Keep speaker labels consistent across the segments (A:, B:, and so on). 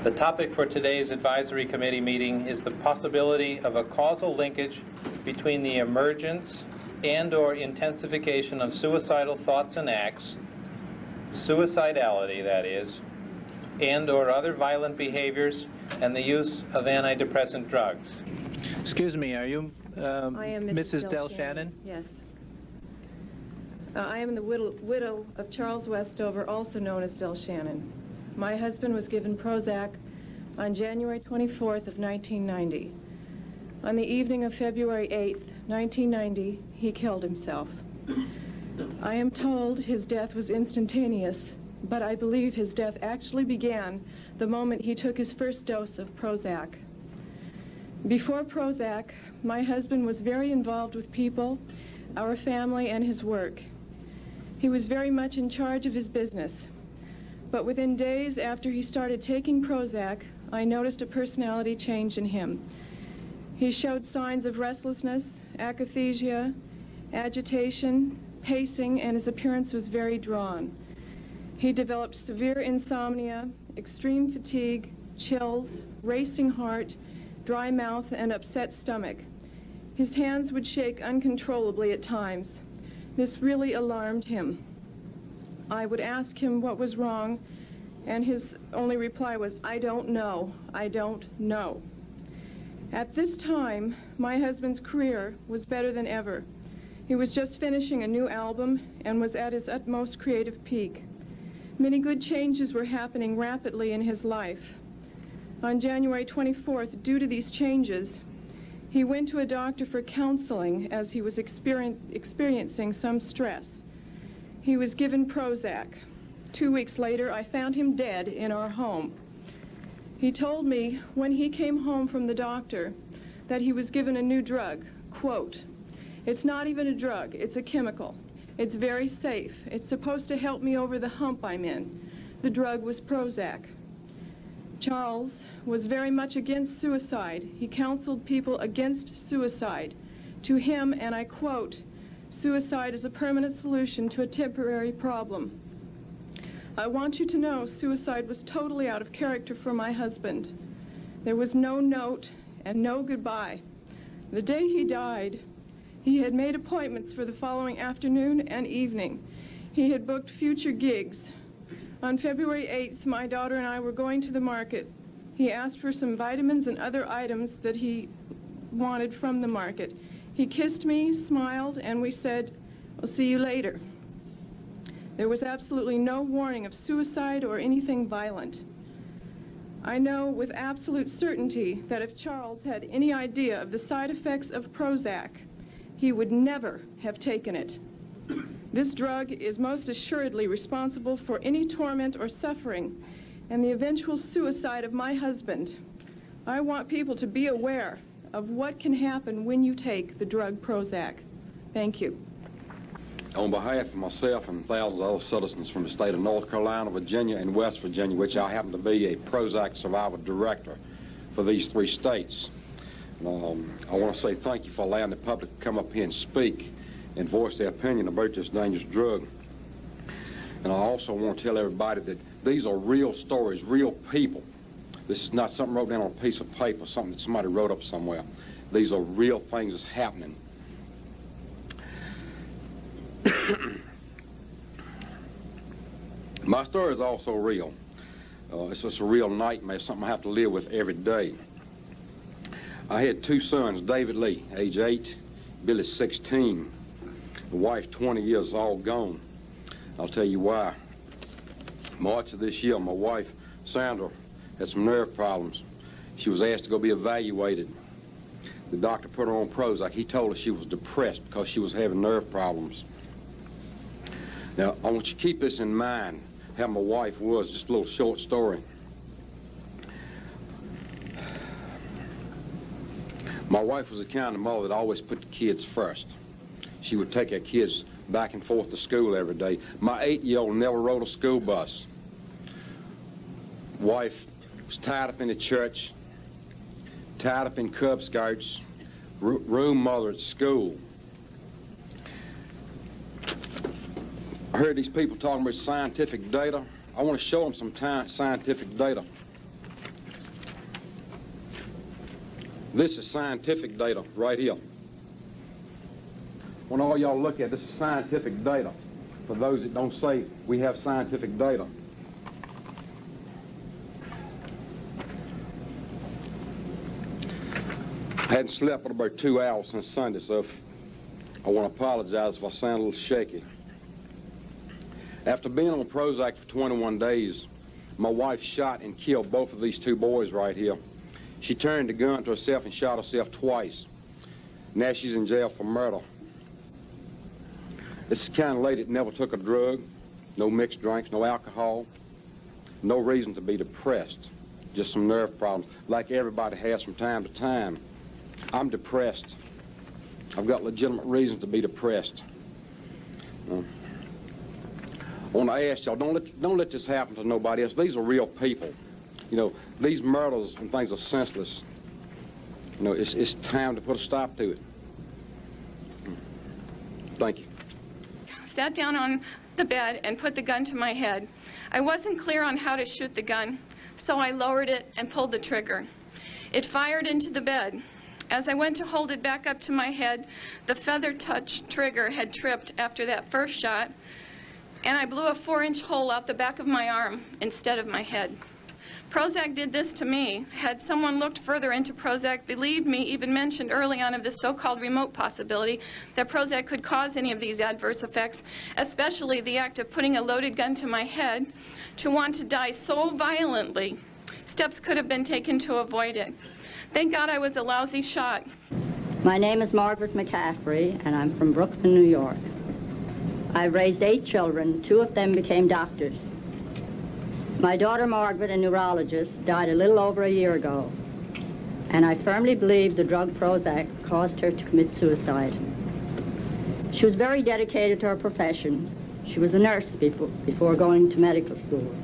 A: The topic for today's advisory committee meeting is the possibility of a causal linkage between the emergence and/or intensification of suicidal thoughts and acts, suicidality that is, and/or other violent behaviors, and the use of antidepressant drugs. Excuse me, are you
B: I am
A: Mrs. Del Shannon?
B: Yes. I am the widow of Charles Westover, also known as Del Shannon. My husband was given Prozac on January 24th of 1990. On the evening of February 8th, 1990, he killed himself. I am told his death was instantaneous, but I believe his death actually began the moment he took his first dose of Prozac. Before Prozac, my husband was very involved with people, our family, and his work. He was very much in charge of his business. But within days after he started taking Prozac, I noticed a personality change in him. He showed signs of restlessness, akathisia, agitation, pacing, and his appearance was very drawn. He developed severe insomnia, extreme fatigue, chills, racing heart, dry mouth, and upset stomach. His hands would shake uncontrollably at times. This really alarmed him. I would ask him what was wrong, and his only reply was, "I don't know, I don't know." At this time, my husband's career was better than ever. He was just finishing a new album and was at his utmost creative peak. Many good changes were happening rapidly in his life. On January 24th, due to these changes, he went to a doctor for counseling as he was experiencing some stress. He was given Prozac. 2 weeks later, I found him dead in our home. He told me when he came home from the doctor that he was given a new drug, quote, "It's not even a drug, it's a chemical. It's very safe. It's supposed to help me over the hump I'm in." The drug was Prozac. Charles was very much against suicide. He counseled people against suicide. To him, and I quote, "Suicide is a permanent solution to a temporary problem." I want you to know suicide was totally out of character for my husband. There was no note and no goodbye. The day he died, he had made appointments for the following afternoon and evening. He had booked future gigs. On February 8th, my daughter and I were going to the market. He asked for some vitamins and other items that he wanted from the market. He kissed me, smiled, and we said, "I'll see you later." There was absolutely no warning of suicide or anything violent. I know with absolute certainty that if Charles had any idea of the side effects of Prozac, he would never have taken it. This drug is most assuredly responsible for any torment or suffering and the eventual suicide of my husband. I want people to be aware of what can happen when you take the drug Prozac. Thank you.
C: On behalf of myself and thousands of other citizens from the state of North Carolina, Virginia, and West Virginia, which I happen to be a Prozac survivor director for these 3 states, I want to say thank you for allowing the public to come up here and speak and voice their opinion about this dangerous drug. And I also want to tell everybody that these are real stories, real people. This is not something wrote down on a piece of paper, something that somebody wrote up somewhere. These are real things that's happening. My story is also real. It's just a real nightmare, something I have to live with every day. I had 2 sons, David Lee, age 8, Billy, 16. The wife, 20 years, all gone. I'll tell you why. March of this year, my wife, Sandra, had some nerve problems. She was asked to go be evaluated. The doctor put her on Prozac. He told her she was depressed because she was having nerve problems. Now, I want you to keep this in mind, how my wife was, just a little short story. My wife was the kind of mother that always put the kids first. She would take her kids back and forth to school every day. My 8-year-old never rode a school bus. Wife was tied up in the church, tied up in Cub Scouts, room mother at school. I heard these people talking about scientific data. I want to show them some scientific data. This is scientific data right here. When all y'all look at this is scientific data. For those that don't say we have scientific data. I hadn't slept for about 2 hours since Sunday, so I want to apologize if I sound a little shaky. After being on Prozac for 21 days, my wife shot and killed both of these 2 boys right here. She turned the gun to herself and shot herself twice. Now she's in jail for murder. This is the kind of lady that never took a drug, no mixed drinks, no alcohol, no reason to be depressed, just some nerve problems, like everybody has from time to time. I'm depressed. I've got legitimate reasons to be depressed. I want to ask y'all, don't let this happen to nobody else. These are real people. You know, these murders and things are senseless. You know, it's time to put a stop to it. Thank you.
D: Sat down on the bed and put the gun to my head. I wasn't clear on how to shoot the gun, so I lowered it and pulled the trigger. It fired into the bed. As I went to hold it back up to my head, the feather touch trigger had tripped after that first shot, and I blew a 4-inch hole out the back of my arm instead of my head. Prozac did this to me. Had someone looked further into Prozac, believed me, even mentioned early on of this so-called remote possibility that Prozac could cause any of these adverse effects, especially the act of putting a loaded gun to my head, to want to die so violently, steps could have been taken to avoid it. Thank God I was a lousy shot.
E: My name is Margaret McCaffrey, and I'm from Brooklyn, New York. I've raised 8 children. 2 of them became doctors. My daughter Margaret, a neurologist, died a little over a year ago, and I firmly believe the drug Prozac caused her to commit suicide. She was very dedicated to her profession. She was a nurse before going to medical school.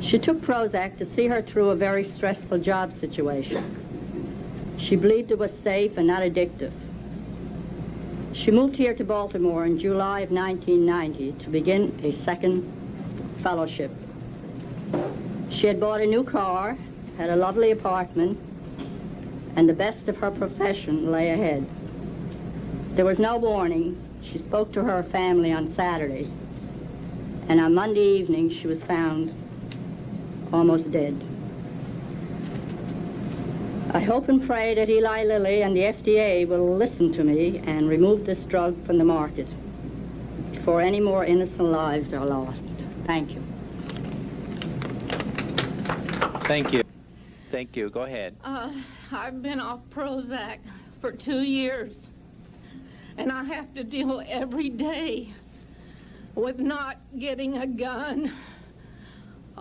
E: She took Prozac to see her through a very stressful job situation. She believed it was safe and not addictive. She moved here to Baltimore in July of 1990 to begin a second fellowship. She had bought a new car, had a lovely apartment, and the best of her profession lay ahead. There was no warning. She spoke to her family on Saturday, and on Monday evening she was found almost dead. I hope and pray that Eli Lilly and the FDA will listen to me and remove this drug from the market before any more innocent lives are lost. Thank you.
A: Thank you. Thank you. Go ahead.
F: I've been off Prozac for 2 years, and I have to deal every day with not getting a gun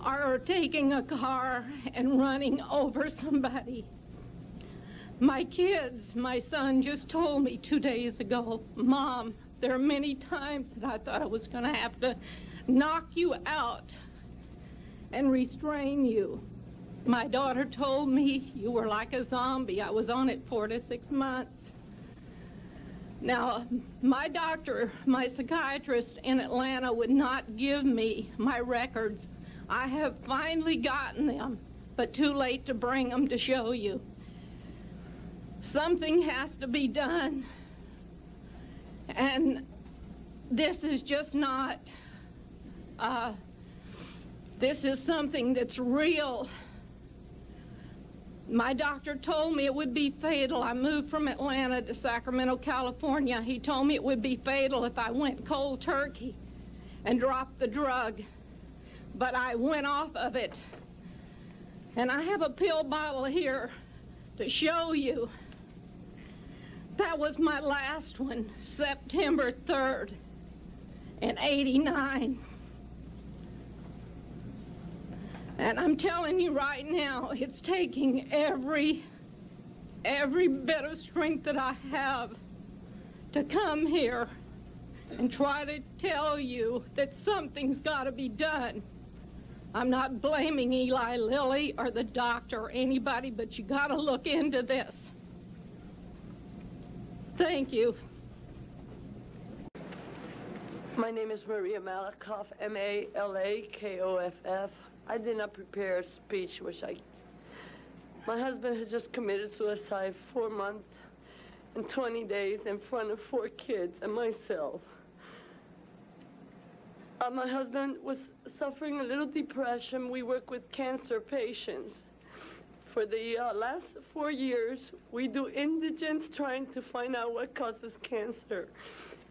F: or taking a car and running over somebody. My kids, my son just told me 2 days ago, Mom, there are many times that I thought I was going to have to knock you out and restrain you. My daughter told me you were like a zombie. I was on it 4 to 6 months. Now, my doctor, my psychiatrist in Atlanta would not give me my records. I have finally gotten them, but too late to bring them to show you. Something has to be done, and this is just not, this is something that's real. My doctor told me it would be fatal. I moved from Atlanta to Sacramento, California. He told me it would be fatal if I went cold turkey and dropped the drug. But I went off of it. And I have a pill bottle here to show you. That was my last one, September 3rd in '89. And I'm telling you right now, it's taking every bit of strength that I have to come here and try to tell you that something's got to be done. I'm not blaming Eli Lilly or the doctor or anybody, but you got to look into this. Thank you.
G: My name is Maria Malakoff, M-A-L-A-K-O-F-F. I did not prepare a speech, which I My husband has just committed suicide 4 months and 20 days in front of 4 kids and myself. My husband was suffering a little depression. We work with cancer patients. For the last 4 years, we do indigence trying to find out what causes cancer.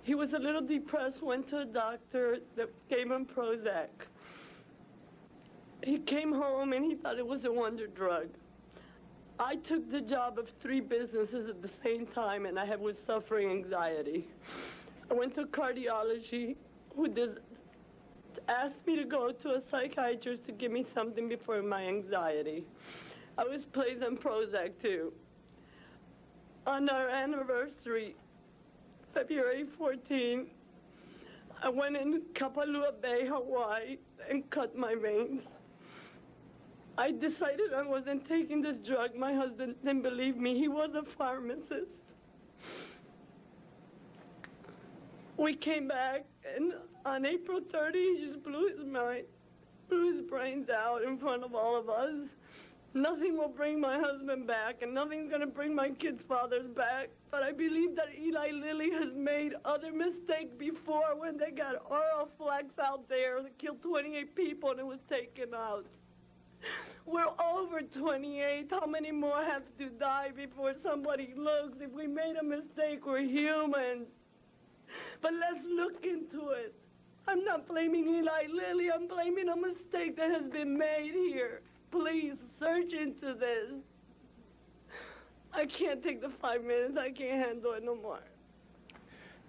G: He was a little depressed, went to a doctor that gave him Prozac. He came home and he thought it was a wonder drug. I took the job of 3 businesses at the same time, and I was suffering anxiety. I went to cardiology, who asked me to go to a psychiatrist to give me something before my anxiety. I was placed on Prozac too. On our anniversary, February 14, I went in Kapalua Bay, Hawaii, and cut my veins. I decided I wasn't taking this drug. My husband didn't believe me. He was a pharmacist. We came back, and on April 30, he just blew his brains out in front of all of us. Nothing will bring my husband back, and nothing's going to bring my kids' fathers back. But I believe that Eli Lilly has made other mistakes before when they got oral flax out there that killed 28 people and it was taken out. We're over 28. How many more have to die before somebody looks? If we made a mistake, we're human. But let's look into it. I'm not blaming Eli Lilly. I'm blaming a mistake that has been made here. Please, search into this. I can't take the 5 minutes. I can't handle it no more.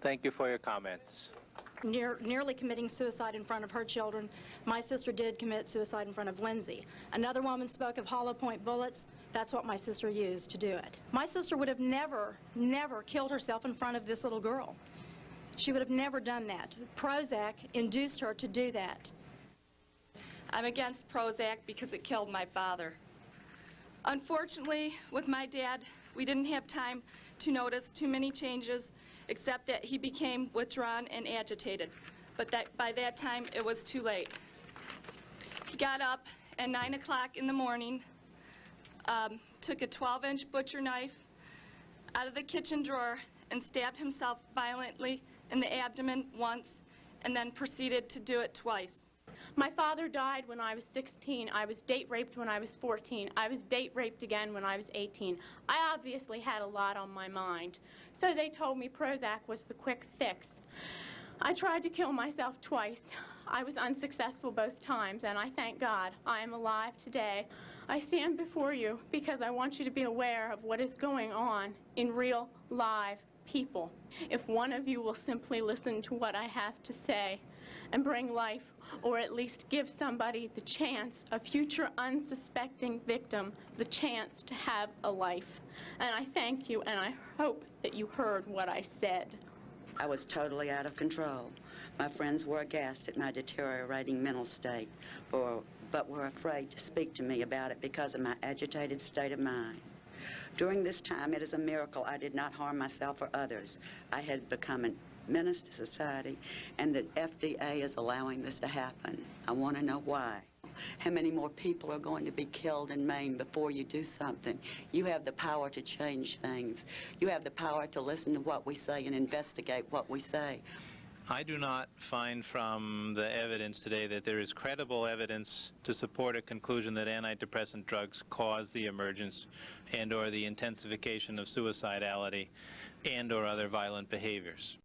A: Thank you for your comments.
H: Nearly committing suicide in front of her children, my sister did commit suicide in front of Lindsay. Another woman spoke of hollow point bullets. That's what my sister used to do it. My sister would have never killed herself in front of this little girl. She would have never done that. Prozac induced her to do that.
I: I'm against Prozac because it killed my father. Unfortunately, with my dad, we didn't have time to notice too many changes, except that he became withdrawn and agitated. But by that time, it was too late. He got up at 9 o'clock in the morning, took a 12-inch butcher knife out of the kitchen drawer and stabbed himself violently in the abdomen once, and then proceeded to do it twice.
J: My father died when I was 16. I was date raped when I was 14. I was date raped again when I was 18. I obviously had a lot on my mind. So they told me Prozac was the quick fix. I tried to kill myself twice. I was unsuccessful both times, and I thank God I am alive today. I stand before you because I want you to be aware of what is going on in real, live people. If one of you will simply listen to what I have to say and bring life, or at least give somebody the chance, a future unsuspecting victim, the chance to have a life. And I thank you, and I hope that you heard what I said.
K: I was totally out of control. My friends were aghast at my deteriorating mental state, but were afraid to speak to me about it because of my agitated state of mind. During this time, it is a miracle I did not harm myself or others. I had become a menace to society, and the FDA is allowing this to happen. I want to know why. How many more people are going to be killed and maimed before you do something? You have the power to change things. You have the power to listen to what we say and investigate what we say.
A: I do not find from the evidence today that there is credible evidence to support a conclusion that antidepressant drugs cause the emergence and or the intensification of suicidality and or other violent behaviors.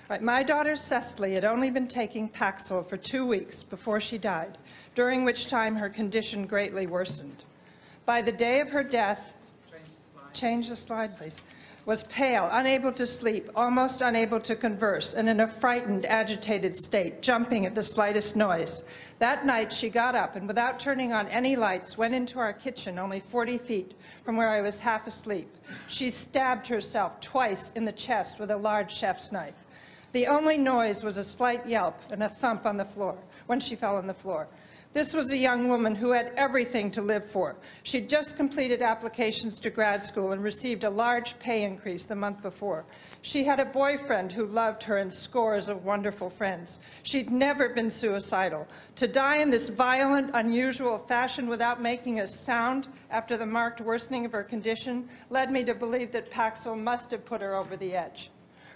L: Right, my daughter Cecily had only been taking Paxil for 2 weeks before she died, during which time her condition greatly worsened. By the day of her death, change the slide, please, was pale, unable to sleep, almost unable to converse, and in a frightened, agitated state, jumping at the slightest noise. That night, she got up and, without turning on any lights, went into our kitchen only 40 feet from where I was half asleep. She stabbed herself twice in the chest with a large chef's knife. The only noise was a slight yelp and a thump on the floor when she fell on the floor. This was a young woman who had everything to live for. She'd just completed applications to grad school and received a large pay increase the month before. She had a boyfriend who loved her and scores of wonderful friends. She'd never been suicidal. To die in this violent, unusual fashion without making a sound after the marked worsening of her condition led me to believe that Paxil must have put her over the edge.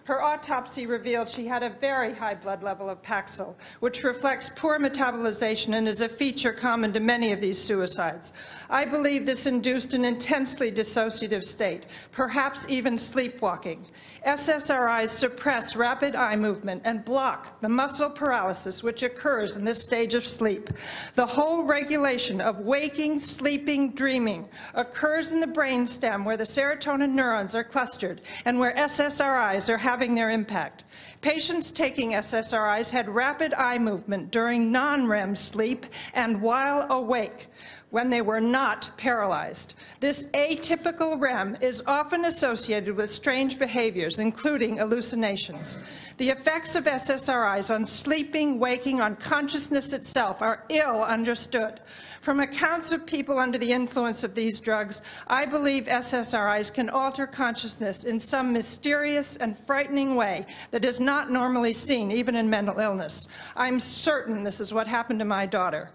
L: Her autopsy revealed she had a very high blood level of Paxil, which reflects poor metabolization and is a feature common to many of these suicides. I believe this induced an intensely dissociative state, perhaps even sleepwalking. SSRIs suppress rapid eye movement and block the muscle paralysis which occurs in this stage of sleep. The whole regulation of waking, sleeping, dreaming occurs in the brainstem where the serotonin neurons are clustered and where SSRIs are having their impact. Patients taking SSRIs had rapid eye movement during non-REM sleep and while awake, when they were not paralyzed. This atypical REM is often associated with strange behaviors, including hallucinations. The effects of SSRIs on sleeping, waking, on consciousness itself are ill understood. From accounts of people under the influence of these drugs, I believe SSRIs can alter consciousness in some mysterious and frightening way that is not normally seen, even in mental illness. I'm certain this is what happened to my daughter.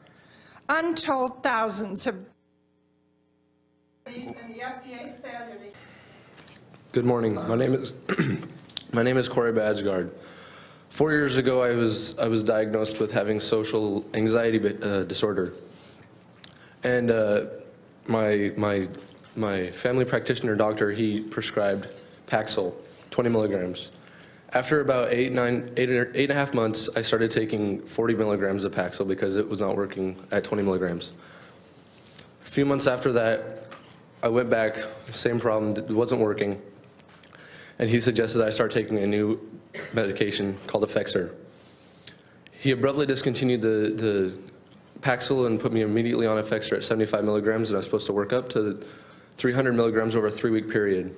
L: Untold thousands have...
M: Good morning. My name is Corey Badsgard. 4 years ago, I was diagnosed with having social anxiety disorder, and my family practitioner doctor, he prescribed Paxil, 20 milligrams. After about 8.5 months, I started taking 40 milligrams of Paxil because it was not working at 20 milligrams. A few months after that, I went back, same problem, it wasn't working, and he suggested I start taking a new medication called Effexor. He abruptly discontinued the Paxil and put me immediately on Effexor at 75 milligrams, and I was supposed to work up to 300 milligrams over a 3-week period.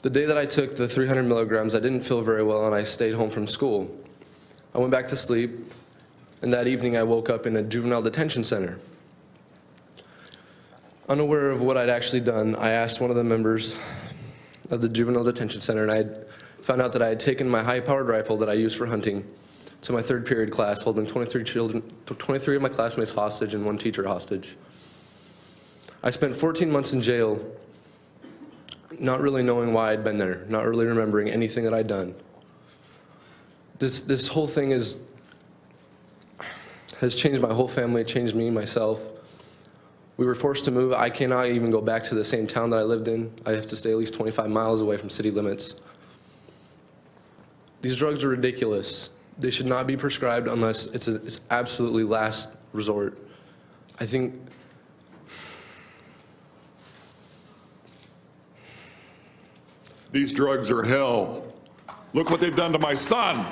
M: The day that I took the 300 milligrams, I didn't feel very well, and I stayed home from school. I went back to sleep, and that evening I woke up in a juvenile detention center. Unaware of what I'd actually done, I asked one of the members of the juvenile detention center, and I found out that I had taken my high-powered rifle that I used for hunting to my third period class, holding 23 of my classmates hostage and 1 teacher hostage. I spent 14 months in jail, not really knowing why I'd been there, not really remembering anything that I'd done. This whole thing has changed my whole family, changed me, myself. We were forced to move. I cannot even go back to the same town that I lived in. I have to stay at least 25 miles away from city limits. These drugs are ridiculous. They should not be prescribed unless it's absolutely last resort. I think
N: these drugs are hell. Look what they've done to my son.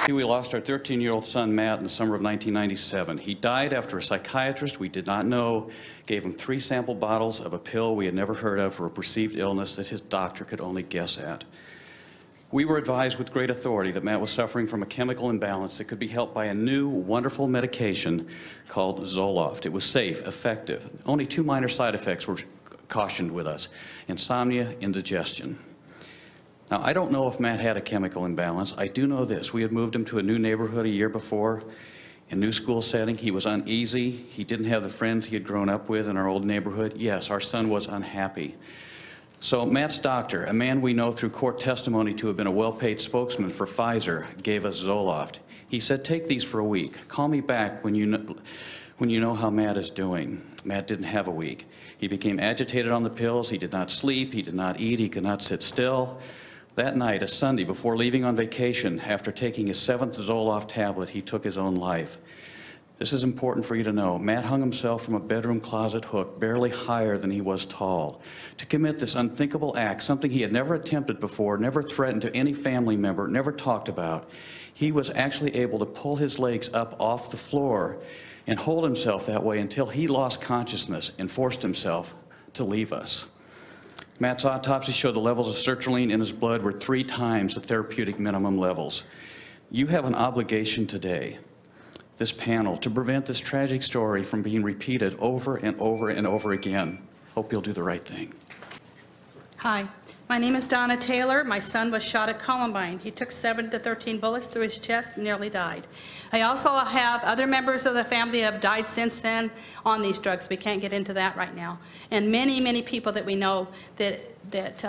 O: We lost our 13-year-old son, Matt, in the summer of 1997. He died after a psychiatrist we did not know gave him 3 sample bottles of a pill we had never heard of for a perceived illness that his doctor could only guess at. We were advised with great authority that Matt was suffering from a chemical imbalance that could be helped by a new, wonderful medication called Zoloft. It was safe, effective. Only 2 minor side effects were cautioned with us: insomnia, indigestion. Now, I don't know if Matt had a chemical imbalance. I do know this. We had moved him to a new neighborhood a year before. In a new school setting, he was uneasy. He didn't have the friends he had grown up with in our old neighborhood. Yes, our son was unhappy. So Matt's doctor, a man we know through court testimony to have been a well-paid spokesman for Pfizer, gave us Zoloft. He said, take these for a week. Call me back when you know how Matt is doing. Matt didn't have a week. He became agitated on the pills. He did not sleep. He did not eat. He could not sit still. That night, a Sunday, before leaving on vacation, after taking his 7th Zoloft tablet, he took his own life. This is important for you to know. Matt hung himself from a bedroom closet hook, barely higher than he was tall, to commit this unthinkable act, something he had never attempted before, never threatened to any family member, never talked about. He was actually able to pull his legs up off the floor and hold himself that way until he lost consciousness and forced himself to leave us. Matt's autopsy showed the levels of sertraline in his blood were 3 times the therapeutic minimum levels. You have an obligation today, this panel, to prevent this tragic story from being repeated over and over and over again. Hope you'll do the right thing.
P: Hi, my name is Donna Taylor. My son was shot at Columbine. He took 7 to 13 bullets through his chest and nearly died. I also have other members of the family that have died since then on these drugs. We can't get into that right now. And many, many people that we know that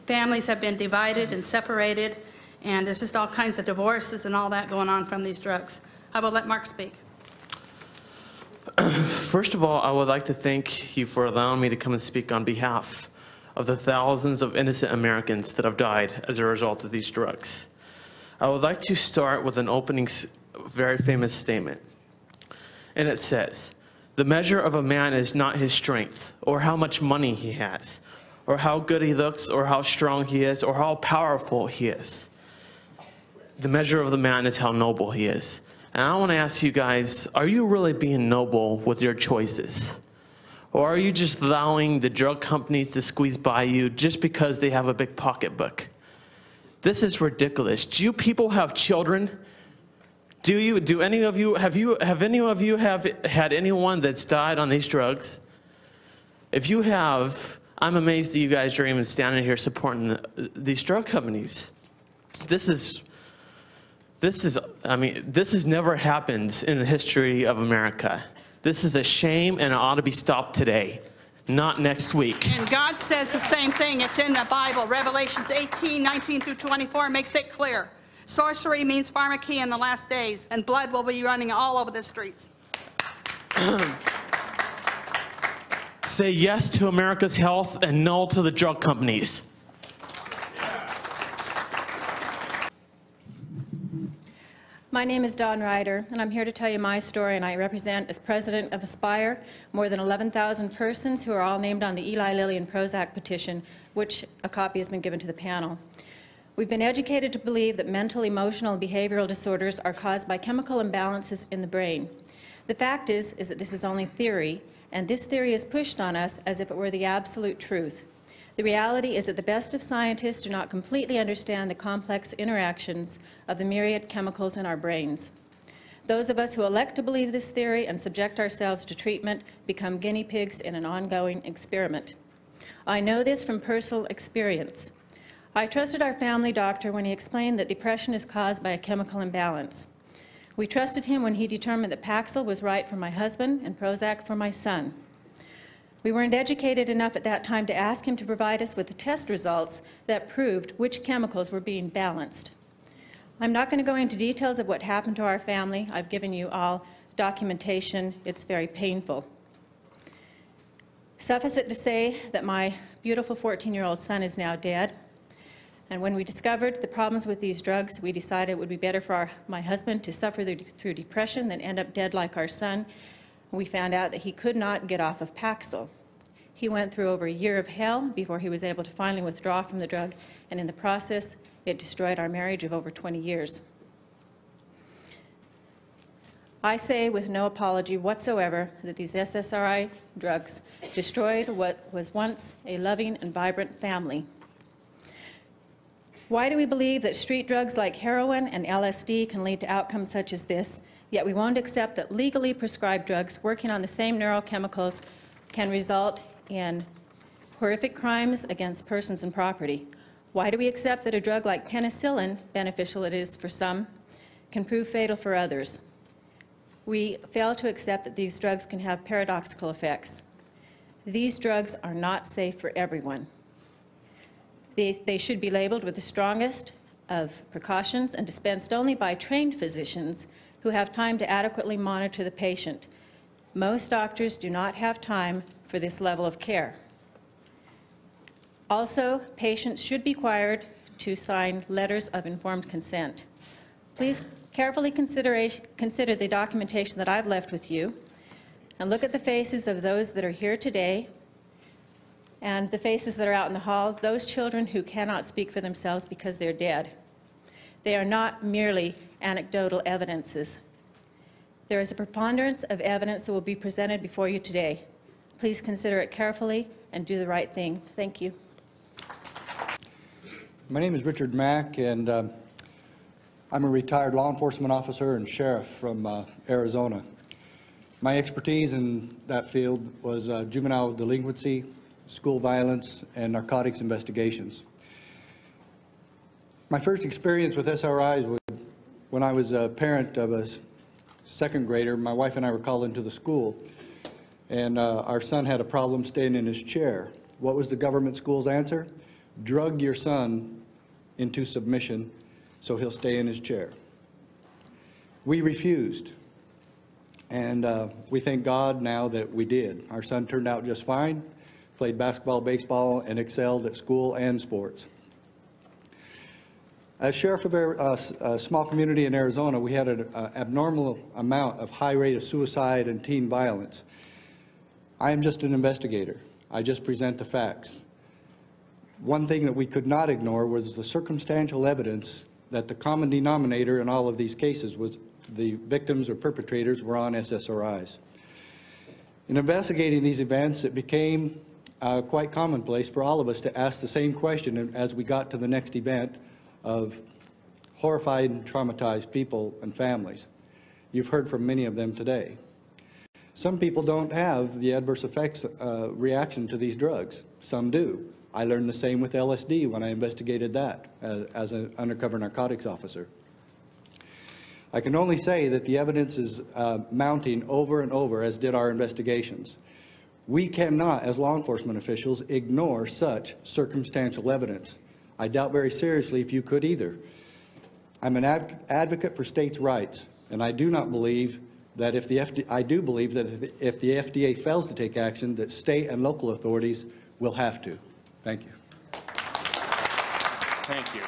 P: families have been divided and separated, and there's just all kinds of divorces and all that going on from these drugs. I will let Mark speak.
Q: First of all, I would like to thank you for allowing me to come and speak on behalf of the thousands of innocent Americans that have died as a result of these drugs. I would like to start with an opening, very famous statement. And it says, "The measure of a man is not his strength, or how much money he has, or how good he looks, or how strong he is, or how powerful he is. The measure of the man is how noble he is." And I want to ask you guys, are you really being noble with your choices? Or are you just allowing the drug companies to squeeze by you just because they have a big pocketbook? This is ridiculous. Do you people have children? Do any of you, have any of you had anyone that's died on these drugs? If you have, I'm amazed that you guys are even standing here supporting these drug companies. This never happened in the history of America. This is a shame, and it ought to be stopped today, not next week.
P: And God says the same thing. It's in the Bible. Revelations 18:19 through 24 makes it clear. Sorcery means pharmakeia in the last days, and blood will be running all over the streets.
Q: Say yes to America's health and no to the drug companies.
B: My name is Dawn Ryder, and I'm here to tell you my story, and I represent, as president of Aspire, more than 11,000 persons who are all named on the Eli Lilly and Prozac petition, which a copy has been given to the panel. We've been educated to believe that mental, emotional, and behavioral disorders are caused by chemical imbalances in the brain. The fact is that this is only theory, and this theory is pushed on us as if it were the absolute truth. The reality is that the best of scientists do not completely understand the complex interactions of the myriad chemicals in our brains. Those of us who elect to believe this theory and subject ourselves to treatment become guinea pigs in an ongoing experiment. I know this from personal experience. I trusted our family doctor when he explained that depression is caused by a chemical imbalance. We trusted him when he determined that Paxil was right for my husband and Prozac for my son. We weren't educated enough at that time to ask him to provide us with the test results that proved which chemicals were being balanced. I'm not going to go into details of what happened to our family. I've given you all documentation. It's very painful. Suffice it to say that my beautiful 14-year-old son is now dead. And when we discovered the problems with these drugs, we decided it would be better for my husband to suffer through depression than end up dead like our son. We found out that he could not get off of Paxil. He went through over a year of hell before he was able to finally withdraw from the drug, and in the process, it destroyed our marriage of over 20 years. I say with no apology whatsoever that these SSRI drugs destroyed what was once a loving and vibrant family. Why do we believe that street drugs like heroin and LSD can lead to outcomes such as this, yet we won't accept that legally prescribed drugs working on the same neurochemicals can result in horrific crimes against persons and property? Why do we accept that a drug like penicillin, beneficial it is for some, can prove fatal for others? We fail to accept that these drugs can have paradoxical effects. These drugs are not safe for everyone. They should be labeled with the strongest of precautions and dispensed only by trained physicians who have time to adequately monitor the patient. Most doctors do not have time for this level of care. Also, patients should be required to sign letters of informed consent. Please carefully consider the documentation that I've left with you, and look at the faces of those that are here today and the faces that are out in the hall, those children who cannot speak for themselves because they're dead. They are not merely anecdotal evidences. There is a preponderance of evidence that will be presented before you today. Please consider it carefully,
R: and do the right thing. Thank you.
S: My name is Richard Mack, and I'm a retired law enforcement officer and sheriff from Arizona. My expertise in that field was juvenile delinquency, school violence, and narcotics investigations. My first experience with SRIs was when I was a parent of a second grader. My wife and I were called into the school, and our son had a problem staying in his chair. What was the government school's answer? Drug your son into submission so he'll stay in his chair. We refused, and we thank God now that we did. Our son turned out just fine, played basketball, baseball, and excelled at school and sports. As sheriff of a small community in Arizona, we had an abnormal amount of high rate of suicide and teen violence. I am just an investigator. I just present the facts. One thing that we could not ignore was the circumstantial evidence that the common denominator in all of these cases was the victims or perpetrators were on SSRIs. In investigating these events, it became quite commonplace for all of us to ask the same question as we got to the next event of horrified and traumatized people and families. You've heard from many of them today. Some people don't have the adverse effects reaction to these drugs. Some do. I learned the same with LSD when I investigated that as an undercover narcotics officer. I can only say that the evidence is mounting over and over, as did our investigations. We cannot, as law enforcement officials, ignore such circumstantial evidence. I doubt very seriously if you could either. I'm an advocate for states' rights, and I do not believe that if the FDA fails to take action, that state and local authorities will have to. Thank you.
A: Thank you.